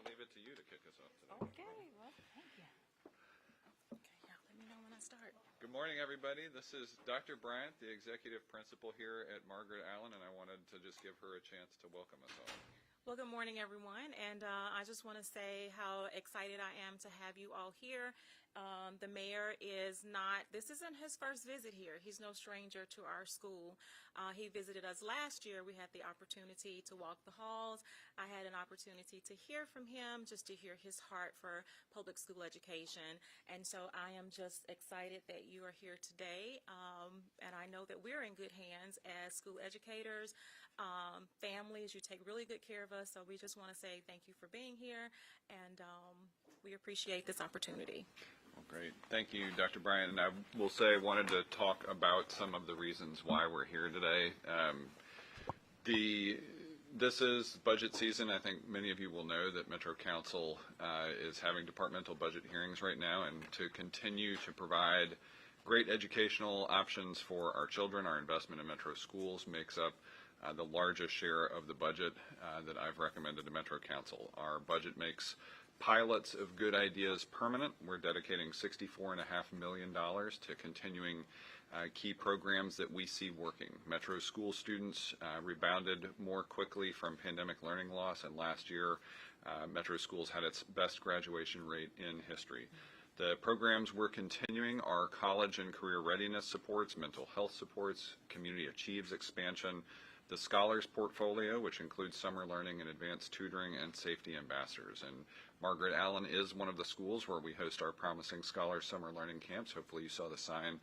I'll leave it to you to kick us off today. Okay, well, thank you. Okay, yeah, let me know when I start. Good morning, everybody. This is Dr. Bryant, the executive principal here at Margaret Allen, and I wanted to just give her a chance to welcome us all. Well, good morning, everyone, and I just want to say how excited I am to have you all here. The mayor this isn't his first visit here. He's no stranger to our school. He visited us last year. We had the opportunity to walk the halls. I had an opportunity to hear from him, just to hear his heart for public school education. And so I am just excited that you are here today. And I know that we're in good hands as school educators, families. You take really good care of us. So we just want to say thank you for being here, and we appreciate this opportunity. Well, great. Thank you, Dr. Bryant. And I will say I wanted to talk about some of the reasons why we're here today. This is budget season. I think many of you will know that Metro Council is having departmental budget hearings right now, and to continue to provide great educational options for our children, our investment in Metro schools makes up the largest share of the budget that I've recommended to Metro Council. Our budget makes pilots of good ideas permanent. We're dedicating $64.5 million to continuing key programs that we see working. Metro school students rebounded more quickly from pandemic learning loss, and last year Metro schools had its best graduation rate in history. The programs we're continuing are college and career readiness supports, mental health supports, community achieves expansion, the Scholars Portfolio, which includes summer learning and advanced tutoring, and safety ambassadors. And Margaret Allen is one of the schools where we host our Promising Scholars summer learning camps. Hopefully you saw the sign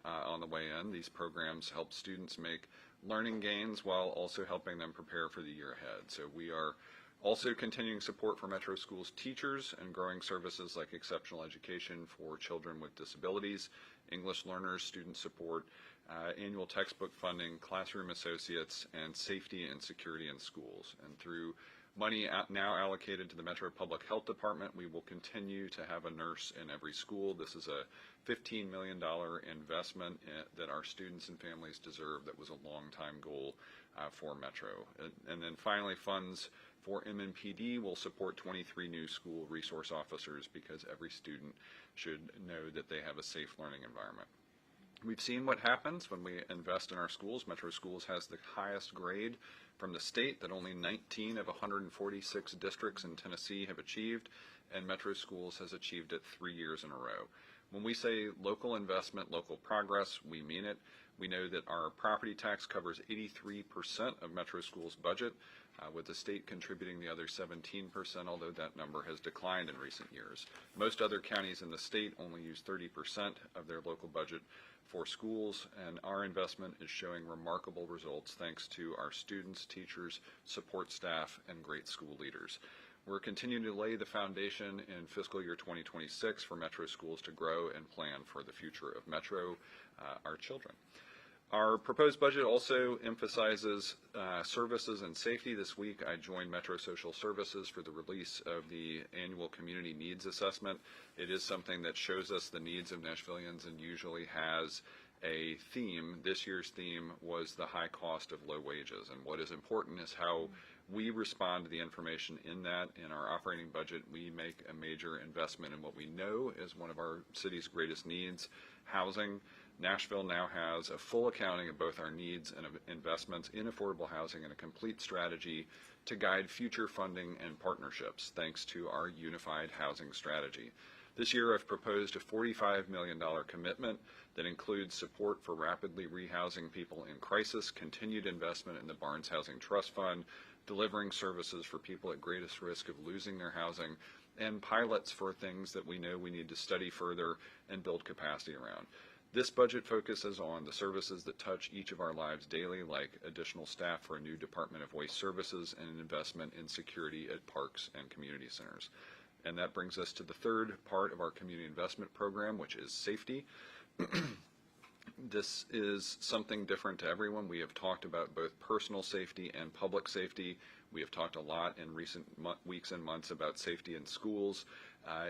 on the way in. These programs help students make learning gains while also helping them prepare for the year ahead. So we are also continuing support for Metro Schools teachers and growing services like exceptional education for children with disabilities, English learners, student support, annual textbook funding, classroom associates, and safety and security in schools. And through money now allocated to the Metro Public Health Department, we will continue to have a nurse in every school. This is a $15 million investment that our students and families deserve. That was a long-time goal for Metro. And then finally, funds for MNPD will support 23 new school resource officers, because every student should know that they have a safe learning environment. We've seen what happens when we invest in our schools. Metro Schools has the highest grade from the state that only 19 of 146 districts in Tennessee have achieved, and Metro Schools has achieved it 3 years in a row. When we say local investment, local progress, we mean it. We know that our property tax covers 83% of Metro Schools' budget, with the state contributing the other 17%, although that number has declined in recent years. Most other counties in the state only use 30% of their local budget for schools, and our investment is showing remarkable results thanks to our students, teachers, support staff, and great school leaders. We're continuing to lay the foundation in fiscal year 2026 for Metro Schools to grow and plan for the future of Metro, our children. Our proposed budget also emphasizes services and safety. This week I joined Metro Social Services for the release of the annual Community Needs Assessment. It is something that shows us the needs of Nashvillians and usually has a theme. This year's theme was the high cost of low wages, and what is important is how we respond to the information in that. In our operating budget, we make a major investment in what we know is one of our city's greatest needs, housing. Nashville now has a full accounting of both our needs and investments in affordable housing, and a complete strategy to guide future funding and partnerships thanks to our unified housing strategy. This year I've proposed a $45 million commitment that includes support for rapidly rehousing people in crisis, continued investment in the Barnes Housing Trust Fund, delivering services for people at greatest risk of losing their housing, and pilots for things that we know we need to study further and build capacity around. This budget focuses on the services that touch each of our lives daily, like additional staff for a new Department of Waste Services and an investment in security at parks and community centers. And that brings us to the third part of our community investment program, which is safety. This is something different to everyone. We have talked about both personal safety and public safety. We have talked a lot in recent weeks and months about safety in schools.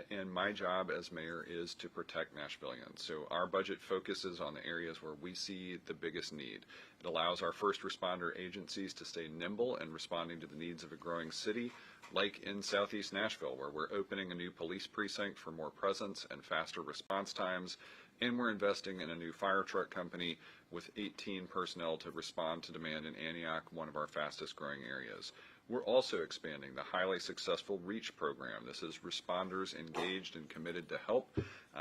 And my job as mayor is to protect Nashvillians. So our budget focuses on the areas where we see the biggest need. It allows our first responder agencies to stay nimble in responding to the needs of a growing city, like in Southeast Nashville, where we're opening a new police precinct for more presence and faster response times. And we're investing in a new fire truck company with 18 personnel to respond to demand in Antioch, one of our fastest growing areas. We're also expanding the highly successful REACH program. This is responders engaged and committed to help.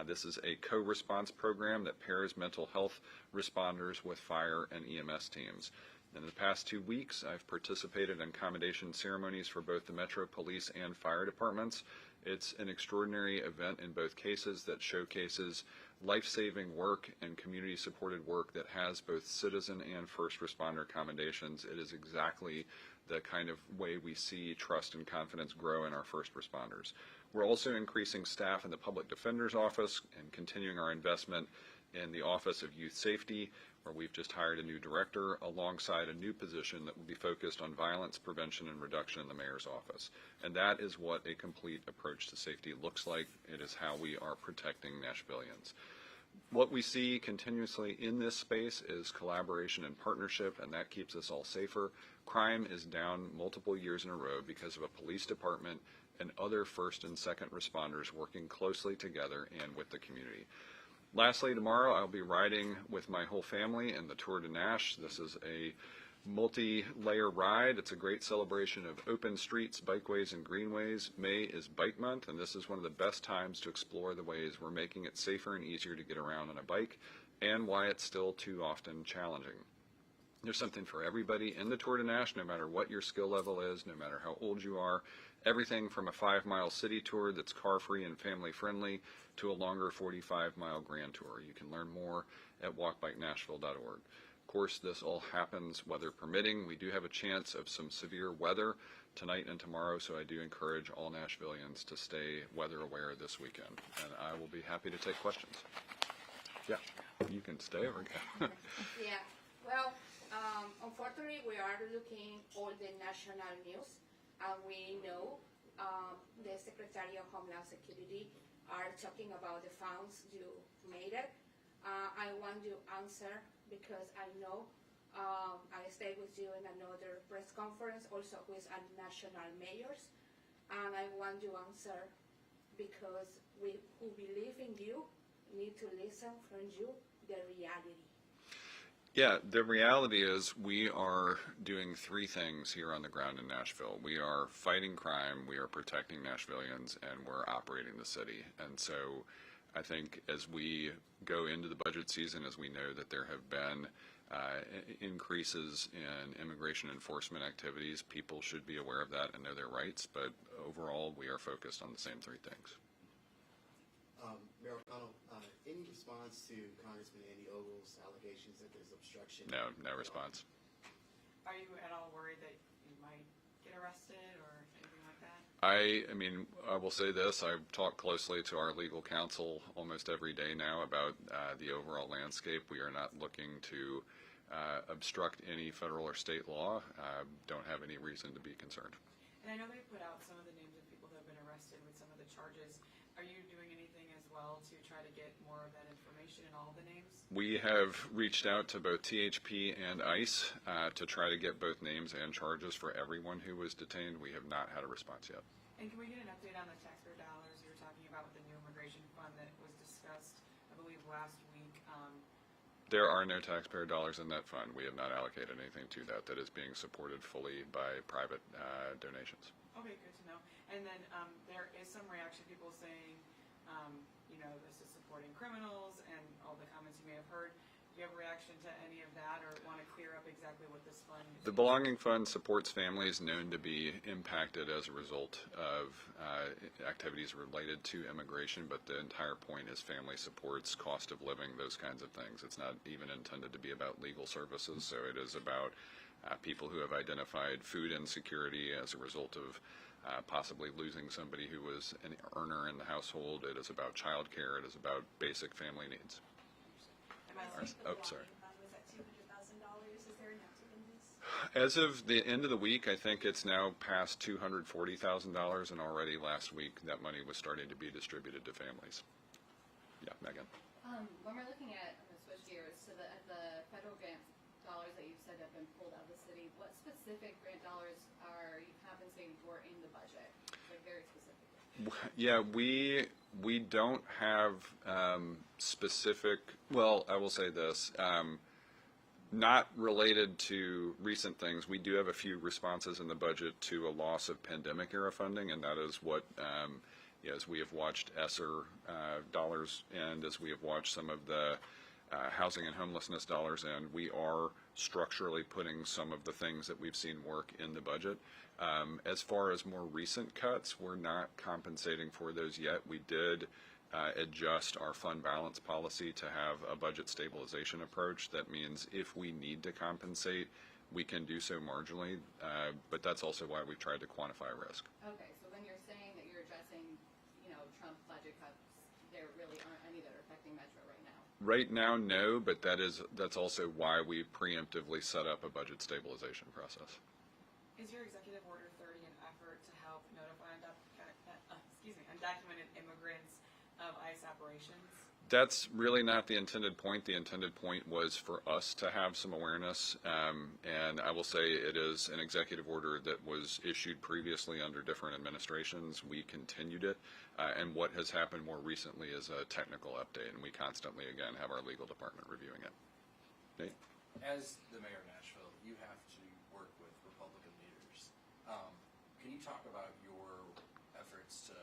This is a co-response program that pairs mental health responders with fire and EMS teams. In the past 2 weeks, I've participated in commendation ceremonies for both the Metro Police and fire departments. It's an extraordinary event in both cases that showcases life-saving work and community-supported work that has both citizen and first responder commendations. It is exactly the kind of way we see trust and confidence grow in our first responders. We're also increasing staff in the Public Defender's Office and continuing our investment in the Office of Youth Safety, where we've just hired a new director alongside a new position that will be focused on violence prevention and reduction in the mayor's office. And that is what a complete approach to safety looks like. It is how we are protecting Nashvillians. What we see continuously in this space is collaboration and partnership, and that keeps us all safer. Crime is down multiple years in a row because of a police department and other first and second responders working closely together and with the community. Lastly, tomorrow I'll be riding with my whole family in the Tour de Nash. This is a multi-layer ride. It's a great celebration of open streets, bikeways, and greenways. May is Bike Month, and this is one of the best times to explore the ways we're making it safer and easier to get around on a bike, and why it's still too often challenging. There's something for everybody in the Tour de Nash, no matter what your skill level is, no matter how old you are. Everything from a 5-mile city tour that's car-free and family-friendly to a longer 45-mile grand tour. You can learn more at walkbikeNashville.org. Of course, this all happens weather permitting. We do have a chance of some severe weather tonight and tomorrow, so I do encourage all Nashvillians to stay weather aware this weekend. And I will be happy to take questions. Yeah, you can stay or go. Yeah, well, unfortunately, we are looking all the national news, and we know the Secretary of Homeland Security are talking about the funds you made it. I want to answer because I know I stayed with you in another press conference also with national mayors, and I want to answer because we who believe in you need to listen from you the reality. Yeah, the reality is we are doing 3 things here on the ground in Nashville. We are fighting crime, we are protecting Nashvillians, and we're operating the city. And so I think as we go into the budget season, as we know that there have been increases in immigration enforcement activities, people should be aware of that and know their rights. But overall, we are focused on the same 3 things. Mayor O'Connell, any response to Congressman Andy Ogle's allegations that there's obstruction? No response. Are you at all worried that you might get arrested or anything like that? I mean, I will say this. I talk closely to our legal counsel almost every day now about the overall landscape. We are not looking to obstruct any federal or state law. Don't have any reason to be concerned. And I know they put out some of the names of people who have been arrested with some of the charges. Are you doing anything as well to try to get more of that information and all the names? We have reached out to both THP and ICE to try to get both names and charges for everyone who was detained. We have not had a response yet. And can we get an update on the taxpayer dollars you were talking about with the new immigration fund that was discussed, I believe, last week? There are no taxpayer dollars in that fund. We have not allocated anything to that. That is being supported fully by private donations. Okay, good to know. And then there is some reaction, people saying, this is supporting criminals and all the comments you may have heard. Do you have a reaction to any of that or want to clear up exactly what this fund is? The Belonging Fund supports families known to be impacted as a result of activities related to immigration, but the entire point is family supports, cost of living, those kinds of things. It's not even intended to be about legal services, so it is about people who have identified food insecurity as a result of possibly losing somebody who was an earner in the household. It is about child care. It is about basic family needs. And Oh, sorry. Was at $200,000. Is there enough to end this? As of the end of the week, I think it's now past $240,000, and already last week that money was starting to be distributed to families. Yeah, Megan. When we're looking at, I'm going to switch gears, to the federal grant dollars that you've said have been pulled out of the city, what specific grant dollars are you compensating for in the budget? Like very specifically. Yeah, we don't have specific, well, I will say this, not related to recent things. We do have a few responses in the budget to a loss of pandemic era funding, and that is what, as we have watched ESSER dollars and as we have watched some of the housing and homelessness dollars in, we are structurally putting some of the things that we've seen work in the budget. As far as more recent cuts, we're not compensating for those yet. We did adjust our fund balance policy to have a budget stabilization approach. That means if we need to compensate, we can do so marginally, but that's also why we've tried to quantify risk. Okay, so when you're saying that you're addressing, Trump budget cuts, there really aren't any that are affecting Metro right now? Right now, no, but that's also why we preemptively set up a budget stabilization process. Is your executive order 30 an effort to help notify undocumented immigrants of ICE operations? That's really not the intended point. The intended point was for us to have some awareness, and I will say it is an executive order that was issued previously under different administrations. We continued it, and what has happened more recently is a technical update, and we constantly, again, have our legal department reviewing it. Nate? As the mayor of Nashville, you have to work with Republican leaders. Can you talk about your efforts to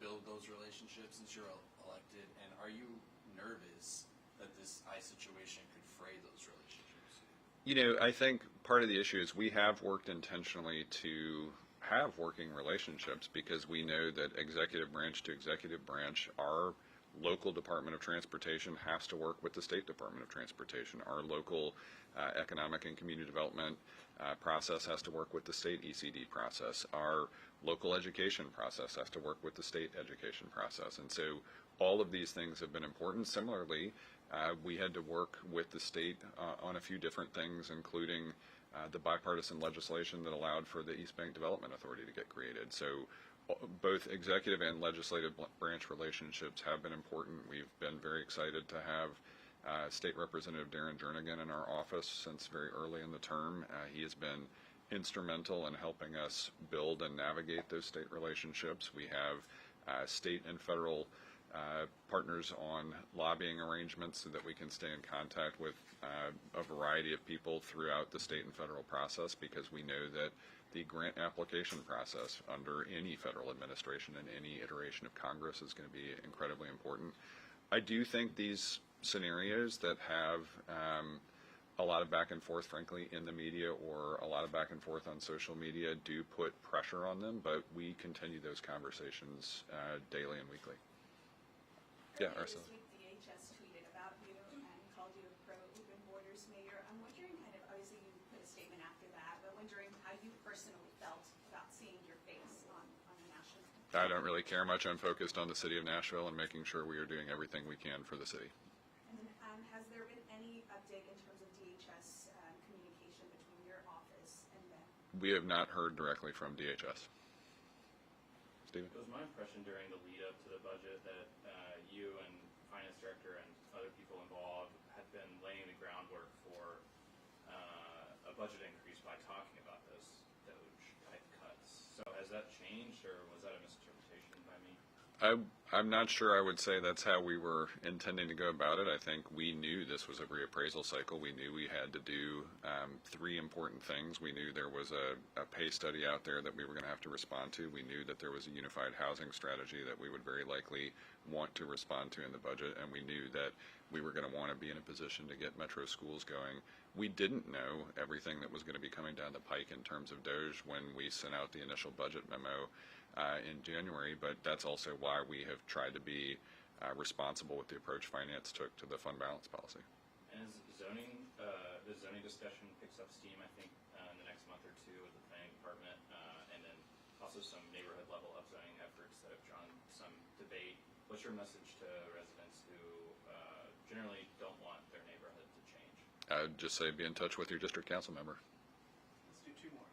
build those relationships since you're elected, and are you nervous that this ICE situation could fray those relationships? I think part of the issue is we have worked intentionally to have working relationships because we know that executive branch to executive branch, our local Department of Transportation has to work with the State Department of Transportation. Our local economic and community development process has to work with the state ECD process. Our local education process has to work with the state education process. And so all of these things have been important. Similarly, we had to work with the state on a few different things, including the bipartisan legislation that allowed for the East Bank Development Authority to get created. So both executive and legislative branch relationships have been important. We've been very excited to have State Representative Darren Jernigan in our office since very early in the term. He has been instrumental in helping us build and navigate those state relationships. We have state and federal partners on lobbying arrangements so that we can stay in contact with a variety of people throughout the state and federal process, because we know that the grant application process under any federal administration and any iteration of Congress is going to be incredibly important. I do think these scenarios that have a lot of back and forth, frankly, in the media or a lot of back and forth on social media do put pressure on them, but we continue those conversations daily and weekly. Yeah, Earlier Ursula. this week, DHS tweeted about you and called you a pro-open borders mayor. I'm wondering, obviously you put a statement after that, but wondering how you personally felt about seeing your face on a national. I don't really care much. I'm focused on the city of Nashville and making sure we are doing everything we can for the city. And then, has there been any update in terms of DHS communication between your office and them? We have not heard directly from DHS. Stephen? It was my impression during the lead up to the budget that you and finance director and other people involved had been laying the groundwork for a budget increase by talking about those DOGE type cuts. So has that changed, or was that a misinterpretation by me? I'm not sure I would say that's how we were intending to go about it. I think we knew this was a reappraisal cycle. We knew we had to do three important things. We knew there was a pay study out there that we were going to have to respond to. We knew that there was a unified housing strategy that we would very likely want to respond to in the budget, and we knew that we were going to want to be in a position to get metro schools going. We didn't know everything that was going to be coming down the pike in terms of DOGE when we sent out the initial budget memo in January, but that's also why we have tried to be responsible with the approach finance took to the fund balance policy. And as the zoning discussion picks up steam, I think, in the next month or two with the planning department, and then also some neighborhood level upzoning efforts that have drawn some debate. What's your message to residents who generally don't want their I'd just say be in touch with your district council member. Let's do two more.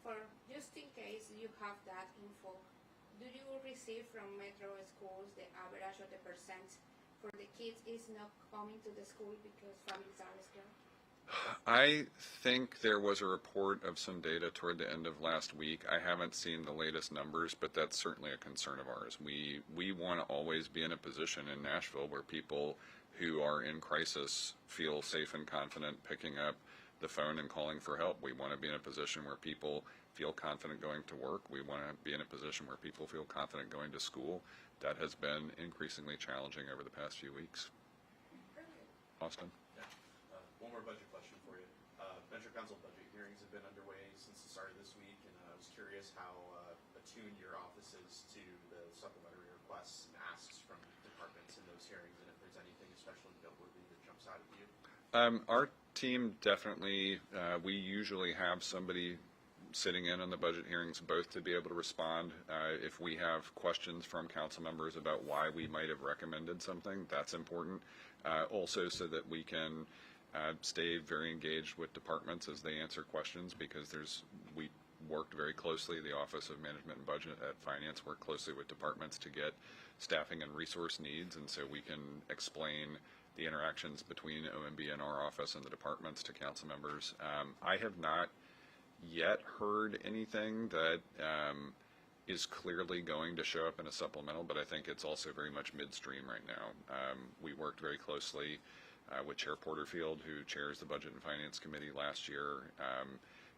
For just in case you have that info, do you receive from Metro schools the average of the percent for the kids is not coming to the school because families are scared? I think there was a report of some data toward the end of last week. I haven't seen the latest numbers, but that's certainly a concern of ours. We want to always be in a position in Nashville where people who are in crisis feel safe and confident picking up the phone and calling for help. We want to be in a position where people feel confident going to work. We want to be in a position where people feel confident going to school. That has been increasingly challenging over the past few weeks. Austin? Yeah. One more budget question for you. Venture Council budget hearings have been underway since the start of this week, and I was curious how attuned your office is to the supplementary requests and asks from departments in those hearings, and if there's anything especially noteworthy that jumps out at you. Our team definitely, we usually have somebody sitting in on the budget hearings both to be able to respond. If we have questions from council members about why we might have recommended something, that's important. Also so that we can stay very engaged with departments as they answer questions, because we worked very closely, the Office of Management and Budget at Finance worked closely with departments to get staffing and resource needs, and so we can explain the interactions between OMB and our office and the departments to council members. I have not yet heard anything that is clearly going to show up in a supplemental, but I think it's also very much midstream right now. We worked very closely with Chair Porterfield, who chairs the Budget and Finance Committee last year,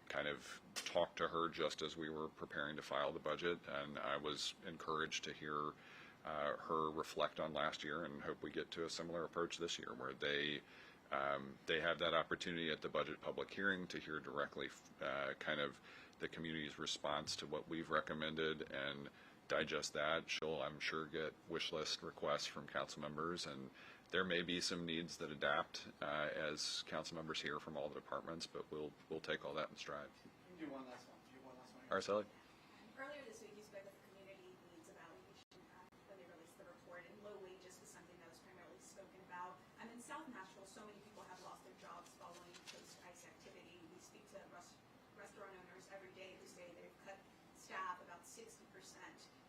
kind of talked to her just as we were preparing to file the budget, and I was encouraged to hear her reflect on last year, and hope we get to a similar approach this year, where they have that opportunity at the budget public hearing to hear directly kind of the community's response to what we've recommended and digest that. She'll, I'm sure, get wish list requests from council members, and there may be some needs that adapt as council members hear from all the departments, but we'll take all that in stride. Do one last one. Araceli? Earlier this week, you spoke of the community needs evaluation when they released the report, and low wages was something that was primarily spoken about. In South Nashville, so many people have lost their jobs following post-ice activity. We speak to restaurant owners every day who say they've cut staff about 60%.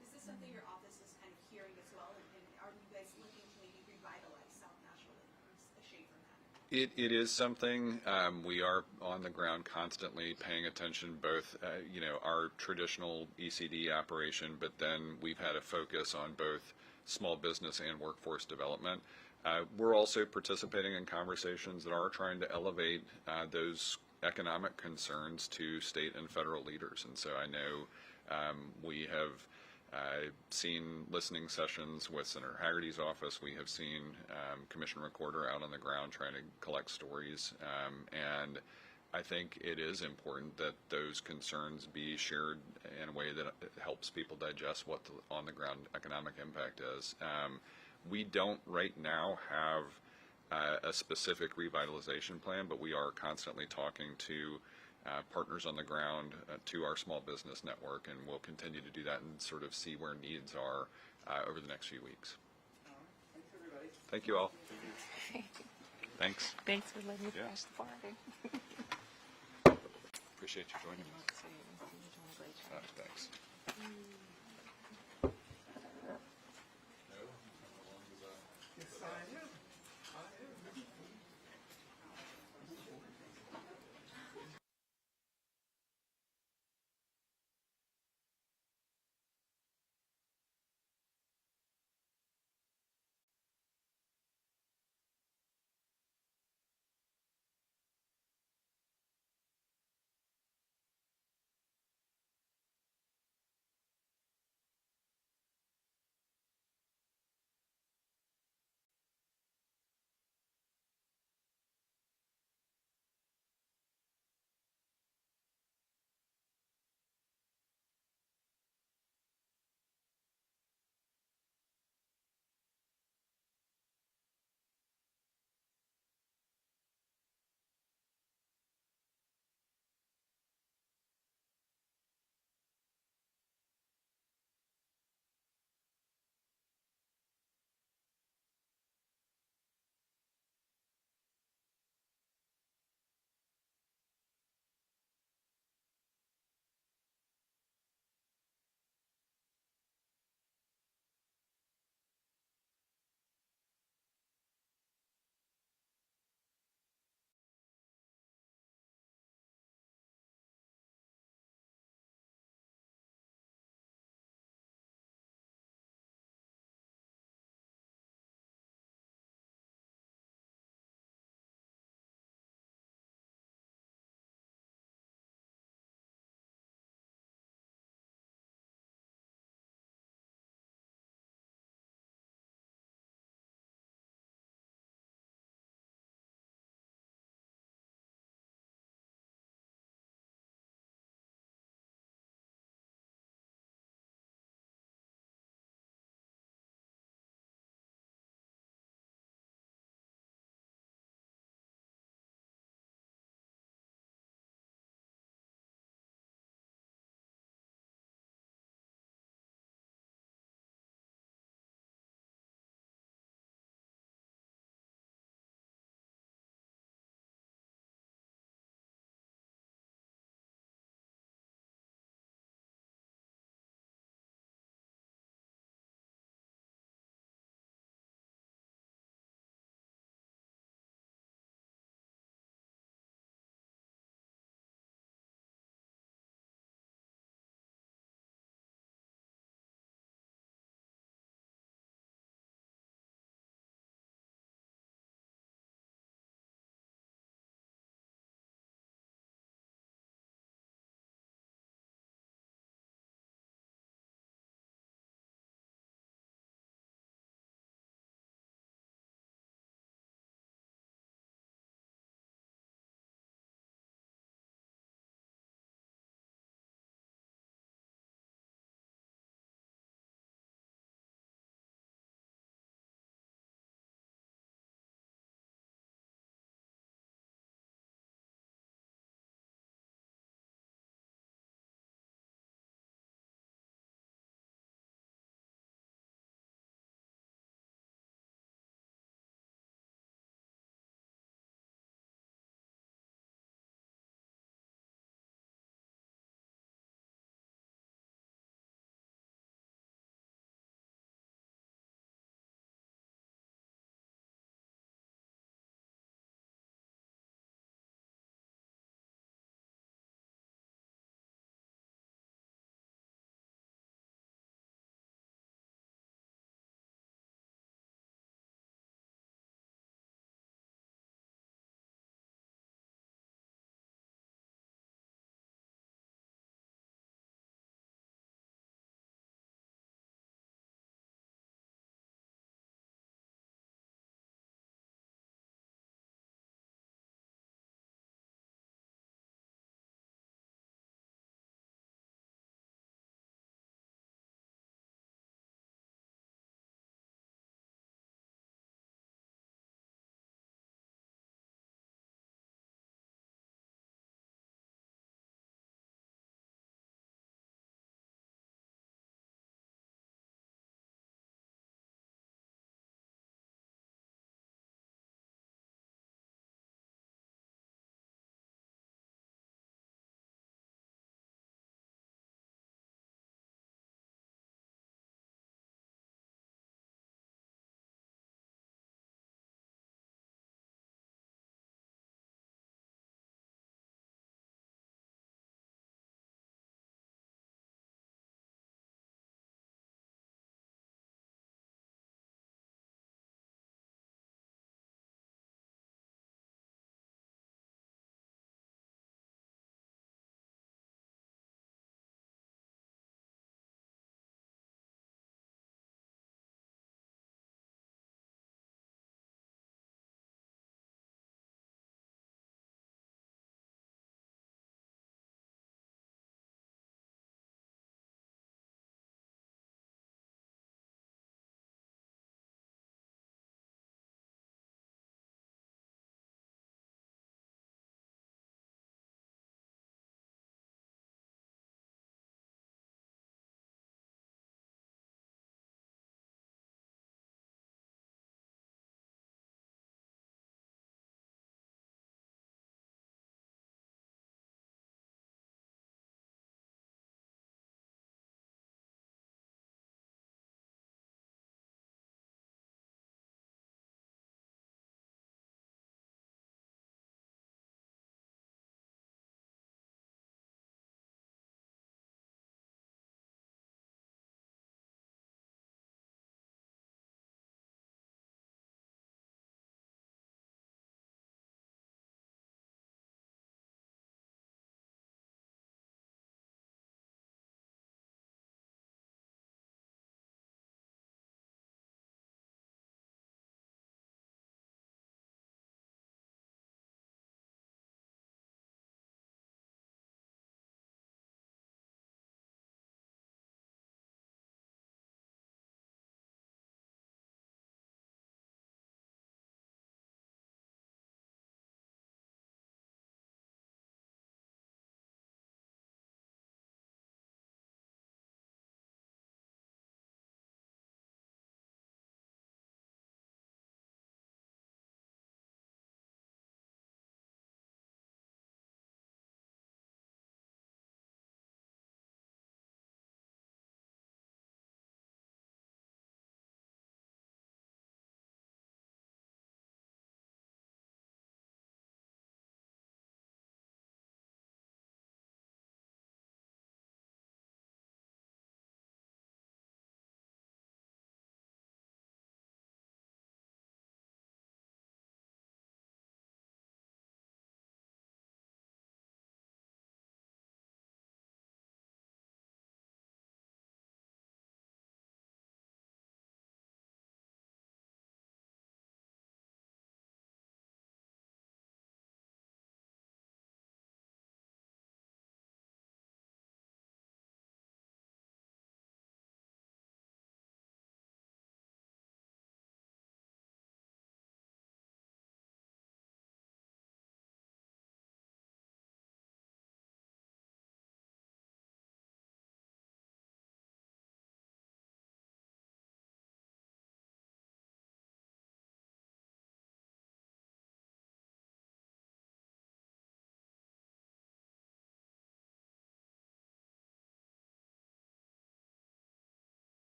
Is this something your office is kind of hearing as well, and are you guys looking to maybe revitalize South Nashville a shade from that? It is something we are on the ground constantly paying attention, both our traditional ECD operation, but then we've had a focus on both small business and workforce development. We're also participating in conversations that are trying to elevate those economic concerns to state and federal leaders. And so I know we have seen listening sessions with Senator Haggerty's office. We have seen Commissioner Recorder out on the ground trying to collect stories. And I think it is important that those concerns be shared in a way that helps people digest what the on-the-ground economic impact is. We don't right now have a specific revitalization plan, but we are constantly talking to partners on the ground, to our small business network, and we'll continue to do that and sort of see where needs are over the next few weeks. All right. Thanks, everybody. Thank you all. Thanks. Thanks for letting me Yeah. crash the party. Appreciate you joining me. You're doing a great job. Thanks.